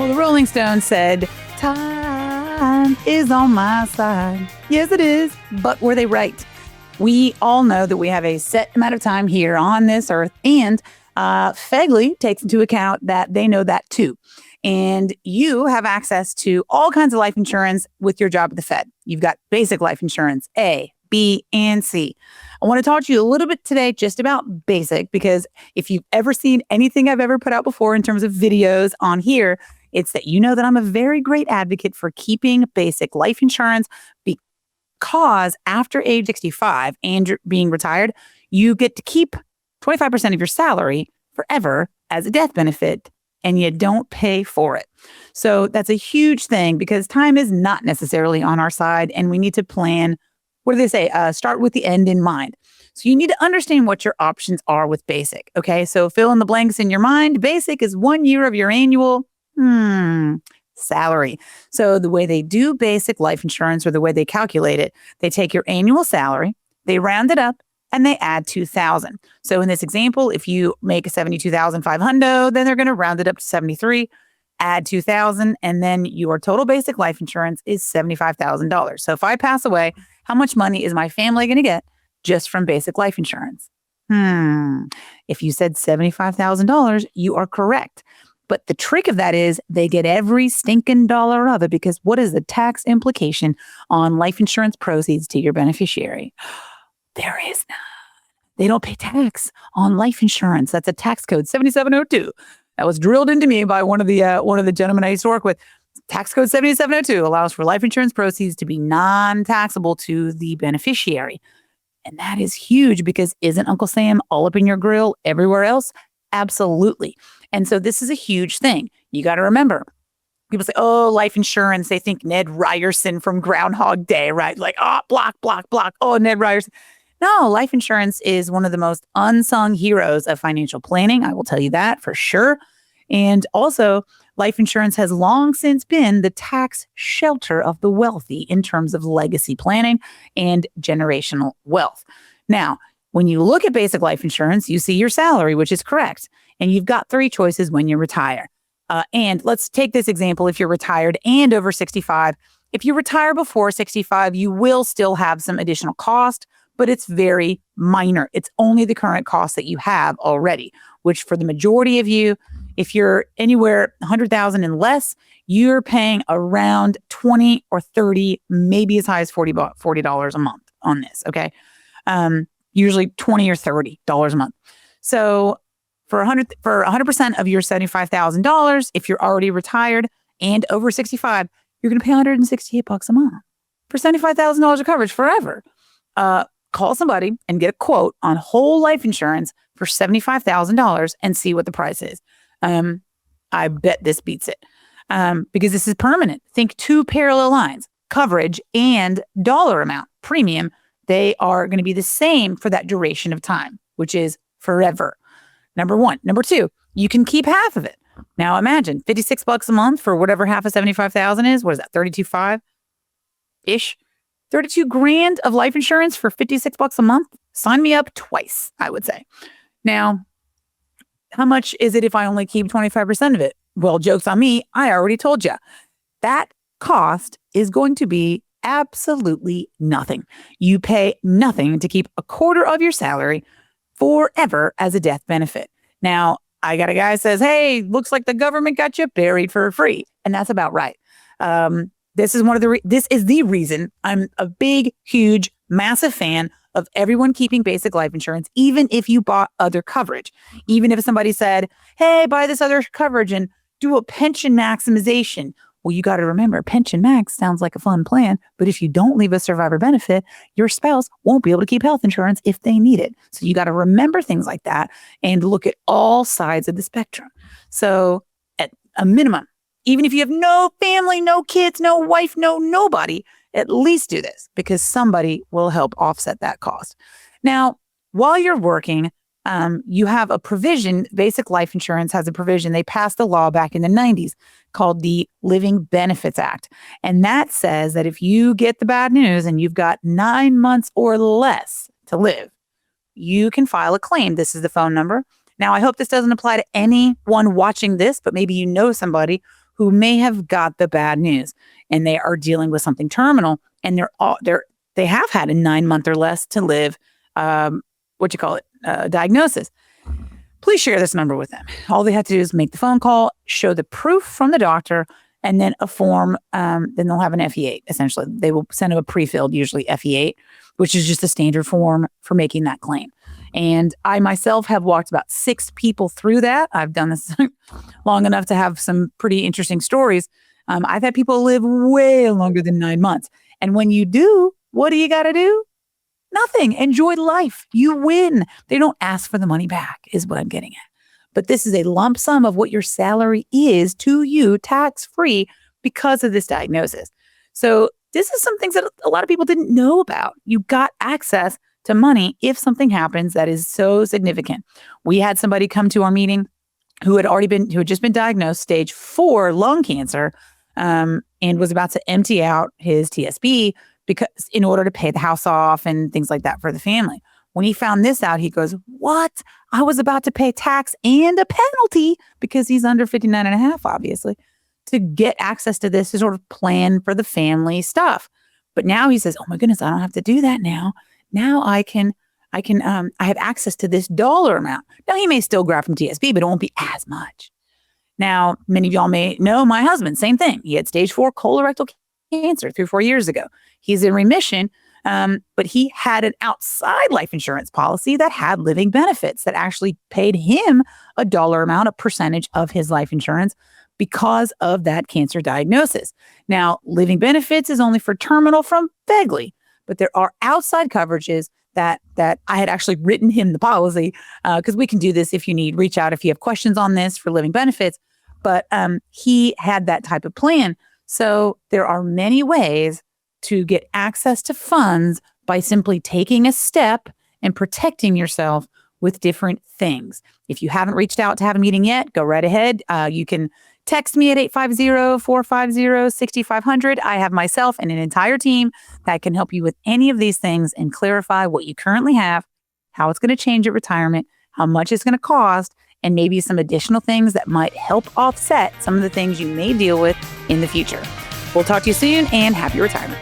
Well, the Rolling Stones said, time is on my side. Yes, it is. But were they right? We all know that we have a set amount of time here on this earth, and FEGLI takes into account that they know that too. And you have access to all kinds of life insurance with your job at the Fed. You've got basic life insurance, A, B, and C. I want to talk to you a little bit today just about basic, because if you've ever seen anything I've ever put out before in terms of videos on here, it's that you know that I'm a very great advocate for keeping basic life insurance, because after age 65 and you're being retired, you get to keep 25% of your salary forever as a death benefit, and you don't pay for it. So that's a huge thing, because time is not necessarily on our side, and we need to plan. What do they say? Start with the end in mind. So you need to understand what your options are with basic. Okay, so fill in the blanks in your mind. Basic is 1 year of your annual salary. So the way they do basic life insurance, or the way they calculate it, they take your annual salary, they round it up, and they add 2,000. So in this example, if you make 72,500, then they're going to round it up to 73, add 2,000, and then your total basic life insurance is $75,000. So if I pass away, how much money is my family going to get just from basic life insurance? If you said $75,000, you are correct. But the trick of that is they get every stinking dollar of it, because what is the tax implication on life insurance proceeds to your beneficiary? There is none. They don't pay tax on life insurance. That's a tax code 7702. That was drilled into me by one of the gentlemen I used to work with. Tax code 7702 allows for life insurance proceeds to be non-taxable to the beneficiary. And that is huge, because isn't Uncle Sam all up in your grill everywhere else? Absolutely. And so this is a huge thing. You got to remember, people say, oh, life insurance. They think Ned Ryerson from Groundhog Day, right? Like, oh, block. Oh, Ned Ryerson. No, life insurance is one of the most unsung heroes of financial planning. I will tell you that for sure. And also, life insurance has long since been the tax shelter of the wealthy in terms of legacy planning and generational wealth. Now, when you look at basic life insurance, you see your salary, which is correct. And you've got 3 choices when you retire. And let's take this example. If you're retired and over 65, if you retire before 65, you will still have some additional cost, but it's very minor. It's only the current cost that you have already, which for the majority of you, if you're anywhere 100,000 and less, you're paying around 20 or 30, maybe as high as $40 a month on this. Okay. Usually 20 or $30 a month. So for 100% of your $75,000, if you're already retired and over 65, you're going to pay $168 a month for $75,000 of coverage forever. Call somebody and get a quote on whole life insurance for $75,000 and see what the price is. I bet this beats it, because this is permanent. Think 2 parallel lines, coverage and dollar amount, premium. They are going to be the same for that duration of time, which is forever. Number one. Number 2, you can keep half of it. Now imagine $56 a month for whatever half of 75,000 is. What is that? 32.5-ish. 32 grand of life insurance for $56 a month. Sign me up twice, I would say. Now, how much is it if I only keep 25% of it? Well, joke's on me. I already told you. That cost is going to be absolutely nothing. You pay nothing to keep a quarter of your salary forever as a death benefit. Now, I got a guy who says, hey, looks like the government got you buried for free. And that's about right. This is this is the reason I'm a big, huge, massive fan of everyone keeping basic life insurance, even if you bought other coverage. Even if somebody said, hey, buy this other coverage and do a pension maximization. Well, you got to remember, pension max sounds like a fun plan, but if you don't leave a survivor benefit, your spouse won't be able to keep health insurance if they need it. So you got to remember things like that and look at all sides of the spectrum. So at a minimum, even if you have no family, no kids, no wife, no nobody, at least do this, because somebody will help offset that cost. Now, while you're working, you have a provision. Basic life insurance has a provision. They passed a law back in the 90s called the Living Benefits Act. And that says that if you get the bad news and you've got 9 months or less to live, you can file a claim. This is the phone number. Now, I hope this doesn't apply to anyone watching this, but maybe you know somebody who may have got the bad news and they are dealing with something terminal, and they have had a 9-month or less to live, diagnosis. Please share this number with them. All they have to do is make the phone call, show the proof from the doctor, and then a form. Then they'll have an FE8. Essentially, they will send them a pre-filled, usually FE8, which is just a standard form for making that claim. And I myself have walked about 6 people through that. I've done this long enough to have some pretty interesting stories. I've had people live way longer than 9 months. And when you do, what do you got to do? Nothing. Enjoy life. You win. They don't ask for the money back, is what I'm getting at. But this is a lump sum of what your salary is to you, tax-free, because of this diagnosis. So this is some things that a lot of people didn't know about. You got access to money if something happens that is so significant. We had somebody come to our meeting who had just been diagnosed stage 4 lung cancer, and was about to empty out his TSB because in order to pay the house off and things like that for the family. When he found this out, he goes, "What? I was about to pay tax and a penalty," because he's under 59 and a half, obviously, to get access to this to sort of plan for the family stuff. But now he says, "Oh my goodness, I don't have to do that now. Now I have access to this dollar amount." Now he may still grab from TSB, but it won't be as much. Now, many of y'all may know my husband, same thing. He had stage 4 colorectal cancer 3-4 years ago. He's in remission. But he had an outside life insurance policy that had living benefits that actually paid him a dollar amount, a percentage of his life insurance because of that cancer diagnosis. Now, living benefits is only for terminal from FEGLI, but there are outside coverages that I had actually written him the policy, because we can do this if you need. Reach out if you have questions on this for living benefits. But he had that type of plan. So there are many ways to get access to funds by simply taking a step and protecting yourself with different things. If you haven't reached out to have a meeting yet, go right ahead. You can text me at 850-450-6500. I have myself and an entire team that can help you with any of these things and clarify what you currently have, how it's going to change at retirement, how much it's going to cost, and maybe some additional things that might help offset some of the things you may deal with in the future. We'll talk to you soon, and happy retirement.